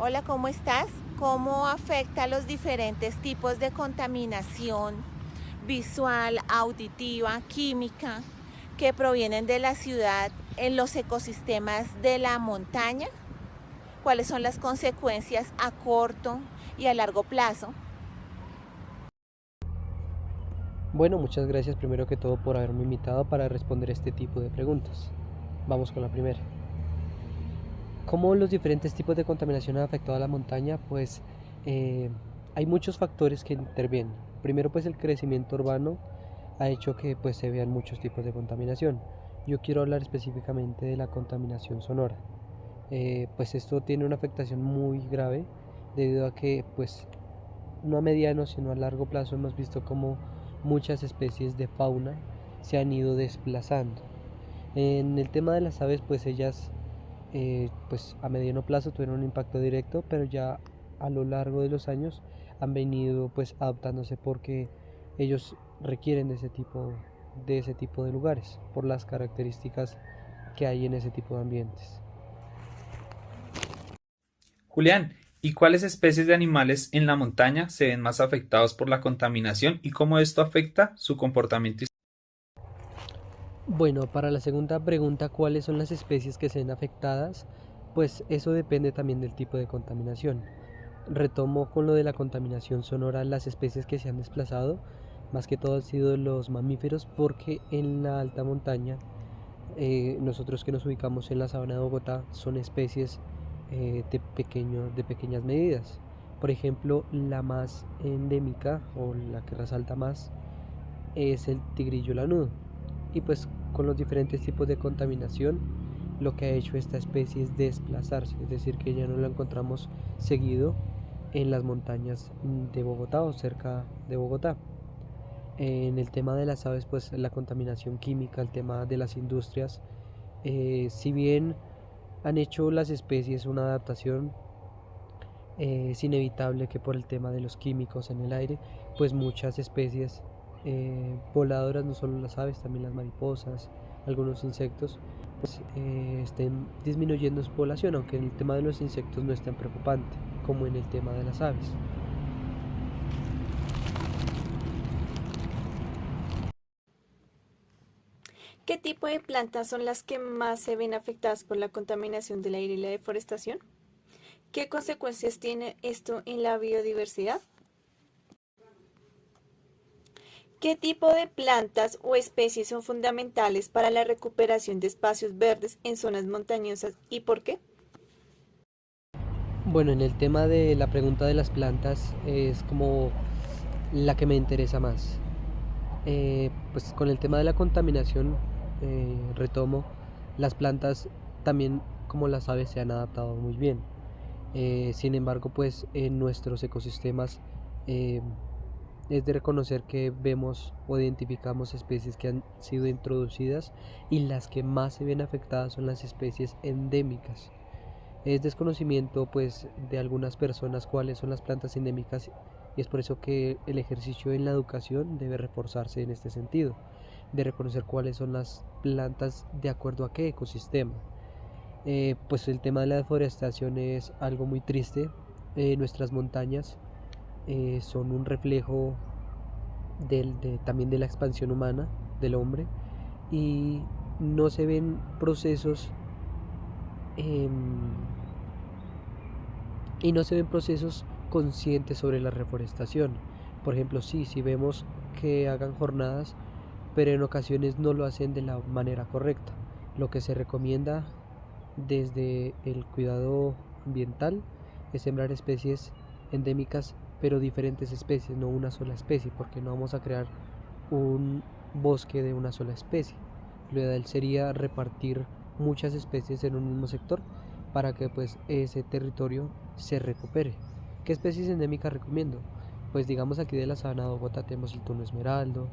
Hola, ¿cómo estás? ¿Cómo afecta los diferentes tipos de contaminación visual, auditiva, química que provienen de la ciudad en los ecosistemas de la montaña? ¿Cuáles son las consecuencias a corto y a largo plazo? Bueno, muchas gracias primero que todo por haberme invitado para responder este tipo de preguntas. Vamos con la primera. ¿Cómo los diferentes tipos de contaminación han afectado a la montaña? Pues eh, hay muchos factores que intervienen. Primero, pues el crecimiento urbano ha hecho que pues se vean muchos tipos de contaminación. Yo quiero hablar específicamente de la contaminación sonora. Pues esto tiene una afectación muy grave debido a que pues no a mediano sino a largo plazo hemos visto como muchas especies de fauna se han ido desplazando. En el tema de las aves, pues ellas pues a mediano plazo tuvieron un impacto directo, pero ya a lo largo de los años han venido pues adaptándose porque ellos requieren de ese tipo de lugares por las características que hay en ese tipo de ambientes. Julián, ¿y cuáles especies de animales en la montaña se ven más afectados por la contaminación y cómo esto afecta su comportamiento? Bueno, para la segunda pregunta, ¿cuáles son las especies que se ven afectadas? Pues eso depende también del tipo de contaminación. Retomo con lo de la contaminación sonora, las especies que se han desplazado, más que todo han sido los mamíferos, porque en la alta montaña, nosotros que nos ubicamos en la sabana de Bogotá, son especies de pequeñas medidas. Por ejemplo, la más endémica o la que resalta más es el tigrillo lanudo. Y pues con los diferentes tipos de contaminación, lo que ha hecho esta especie es desplazarse, es decir, que ya no la encontramos seguido en las montañas de Bogotá o cerca de Bogotá. En el tema de las aves, pues la contaminación química, el tema de las industrias, si bien han hecho las especies una adaptación, es inevitable que por el tema de los químicos en el aire, pues muchas especies voladoras, no solo las aves, también las mariposas, algunos insectos, pues estén disminuyendo su población, aunque en el tema de los insectos no es tan preocupante como en el tema de las aves. ¿Qué tipo de plantas son las que más se ven afectadas por la contaminación del aire y la deforestación? ¿Qué consecuencias tiene esto en la biodiversidad? ¿Qué tipo de plantas o especies son fundamentales para la recuperación de espacios verdes en zonas montañosas y por qué? Bueno, en el tema de la pregunta de las plantas es como la que me interesa más. Pues con el tema de la contaminación, retomo, las plantas también como las aves se han adaptado muy bien. Sin embargo, pues en nuestros ecosistemas eh, es de reconocer que vemos o identificamos especies que han sido introducidas y las que más se ven afectadas son las especies endémicas. Es desconocimiento pues de algunas personas cuáles son las plantas endémicas y es por eso que el ejercicio en la educación debe reforzarse en este sentido, de reconocer cuáles son las plantas de acuerdo a qué ecosistema. Pues el tema de la deforestación es algo muy triste. Nuestras montañas son un reflejo también de la expansión humana del hombre y no se ven procesos em, y no se ven procesos conscientes sobre la reforestación. Por ejemplo, sí, si vemos que hagan jornadas, pero en ocasiones no lo hacen de la manera correcta. Lo que se recomienda desde el cuidado ambiental es sembrar especies endémicas, pero diferentes especies, no una sola especie, porque no vamos a crear un bosque de una sola especie. Lo ideal sería repartir muchas especies en un mismo sector para que pues ese territorio se recupere. ¿Qué especies endémicas recomiendo? Pues digamos aquí de la sabana de Bogotá tenemos el tuno esmeraldo,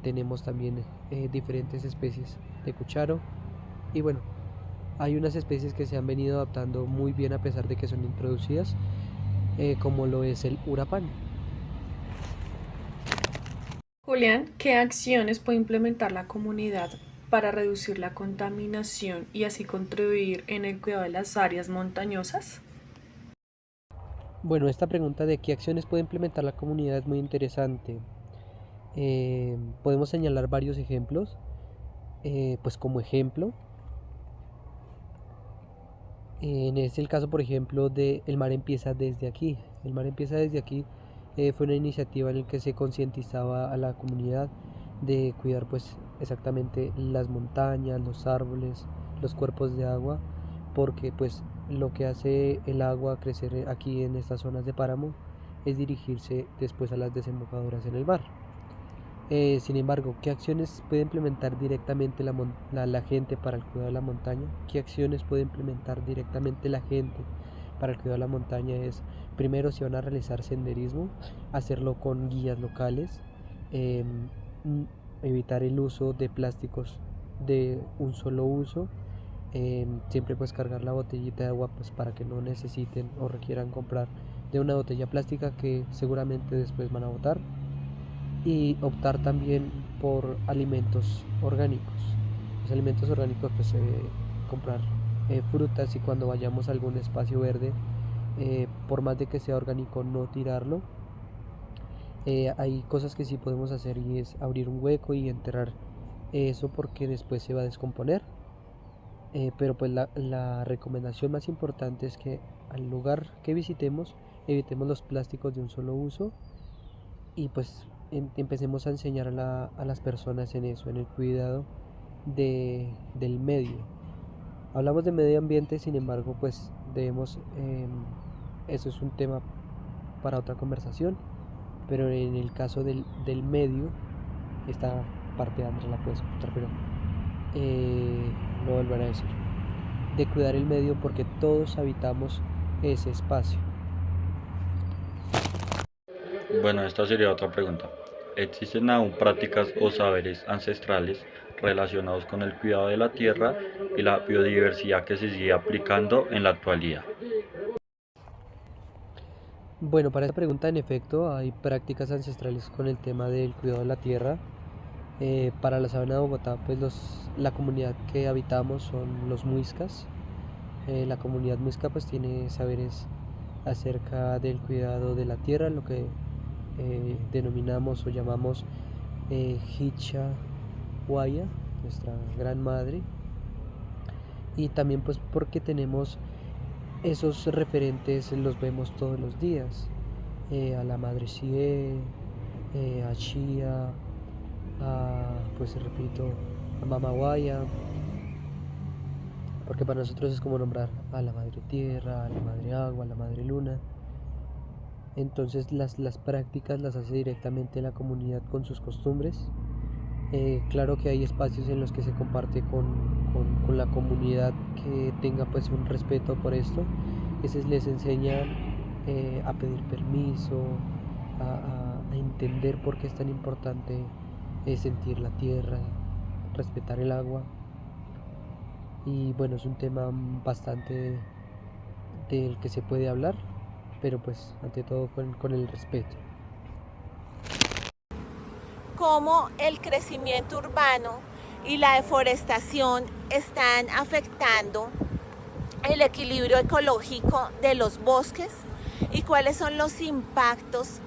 tenemos también diferentes especies de cucharo y bueno, hay unas especies que se han venido adaptando muy bien a pesar de que son introducidas, como lo es el urapán. Julián, ¿qué acciones puede implementar la comunidad para reducir la contaminación y así contribuir en el cuidado de las áreas montañosas? Bueno, esta pregunta de qué acciones puede implementar la comunidad es muy interesante. Podemos señalar varios ejemplos. Pues como ejemplo, es el caso, por ejemplo, de El mar empieza desde aquí. El mar empieza desde aquí fue una iniciativa en la que se concientizaba a la comunidad de cuidar pues exactamente las montañas, los árboles, los cuerpos de agua, porque pues lo que hace el agua crecer aquí en estas zonas de páramo es dirigirse después a las desembocaduras en el mar. Sin embargo, ¿qué acciones puede implementar directamente la gente para el cuidado de la montaña? ¿Qué acciones puede implementar directamente la gente para el cuidado de la montaña? Es, primero, si van a realizar senderismo, hacerlo con guías locales, em, evitar el uso de plásticos de un solo uso, siempre pues cargar la botellita de agua pues para que no necesiten o requieran comprar de una botella plástica que seguramente después van a botar, y optar también por alimentos orgánicos. Los alimentos orgánicos, pues comprar frutas, y cuando vayamos a algún espacio verde, por más de que sea orgánico, no tirarlo. Hay cosas que sí podemos hacer, y es abrir un hueco y enterrar eso porque después se va a descomponer. Pero pues la recomendación más importante es que al lugar que visitemos evitemos los plásticos de un solo uso, y pues empecemos a enseñar a las personas en eso, en el cuidado del medio. Hablamos de medio ambiente, sin embargo, pues debemos, eso es un tema para otra conversación, pero en el caso del medio, esta parte de Andrés la puedes cortar, pero lo volveré a decir, de cuidar el medio porque todos habitamos ese espacio. Bueno, esta sería otra pregunta. ¿Existen aún prácticas o saberes ancestrales relacionados con el cuidado de la tierra y la biodiversidad que se sigue aplicando en la actualidad? Bueno, para esta pregunta, en efecto, hay prácticas ancestrales con el tema del cuidado de la tierra. Para la sabana de Bogotá, pues la comunidad que habitamos son los muiscas. La comunidad muisca pues tiene saberes acerca del cuidado de la tierra, lo que denominamos o llamamos Hicha Huaya, nuestra gran madre, y también pues porque tenemos esos referentes, los vemos todos los días, a la madre Cie, a Chía, pues repito, a Mama Guaya, porque para nosotros es como nombrar a la madre tierra, a la madre agua, a la madre luna. Entonces las prácticas las hace directamente la comunidad con sus costumbres. Claro que hay espacios en los que se comparte con la comunidad que tenga pues un respeto por esto. Ese les enseña a pedir permiso, a entender por qué es tan importante sentir la tierra, respetar el agua. Y bueno, es un tema bastante del que se puede hablar, pero pues ante todo con el respeto. Cómo el crecimiento urbano y la deforestación están afectando el equilibrio ecológico de los bosques, y cuáles son los impactos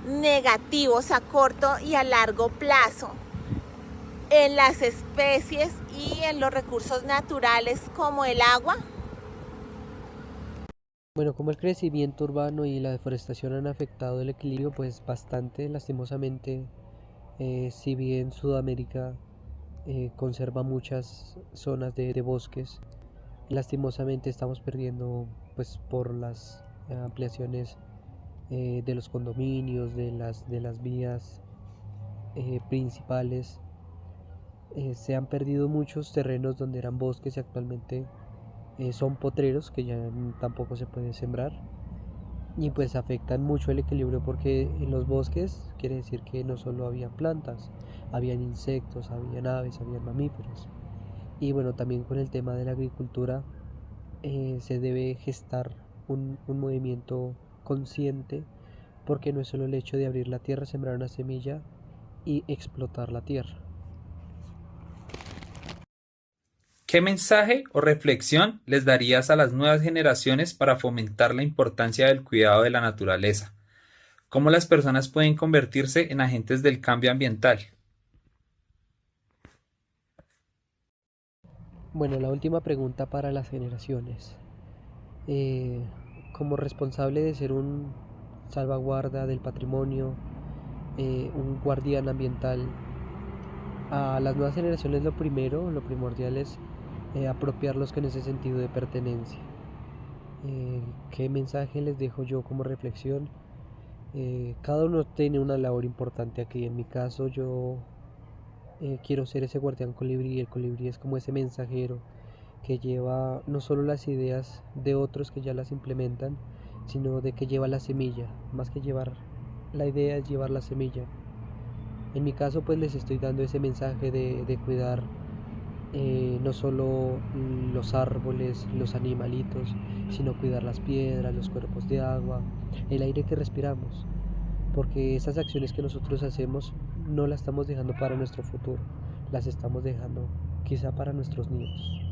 negativos a corto y a largo plazo en las especies y en los recursos naturales como el agua. Bueno, como el crecimiento urbano y la deforestación han afectado el equilibrio, pues bastante, lastimosamente. Si bien Sudamérica conserva muchas zonas de bosques, lastimosamente estamos perdiendo pues por las ampliaciones de los condominios, de las vías principales. Se han perdido muchos terrenos donde eran bosques, y actualmente son potreros que ya tampoco se puede sembrar, y pues afectan mucho el equilibrio, porque en los bosques quiere decir que no solo había plantas, habían insectos, habían aves, habían mamíferos. Y bueno, también con el tema de la agricultura se debe gestar un movimiento consciente, porque no es solo el hecho de abrir la tierra, sembrar una semilla y explotar la tierra. ¿Qué mensaje o reflexión les darías a las nuevas generaciones para fomentar la importancia del cuidado de la naturaleza? ¿Cómo las personas pueden convertirse en agentes del cambio ambiental? Bueno, la última pregunta para las generaciones. Eh, como responsable de ser un salvaguarda del patrimonio, un guardián ambiental, a las nuevas generaciones lo primordial es apropiarlos con ese sentido de pertenencia. ¿Qué mensaje les dejo yo como reflexión? Cada uno tiene una labor importante aquí. En mi caso yo quiero ser ese guardián colibrí. El colibrí es como ese mensajero que lleva no solo las ideas de otros que ya las implementan, sino de que lleva la semilla. Más que llevar la idea es llevar la semilla. En mi caso pues les estoy dando ese mensaje de cuidar no solo los árboles, los animalitos, sino cuidar las piedras, los cuerpos de agua, el aire que respiramos, porque esas acciones que nosotros hacemos no las estamos dejando para nuestro futuro, las estamos dejando quizá para nuestros nietos.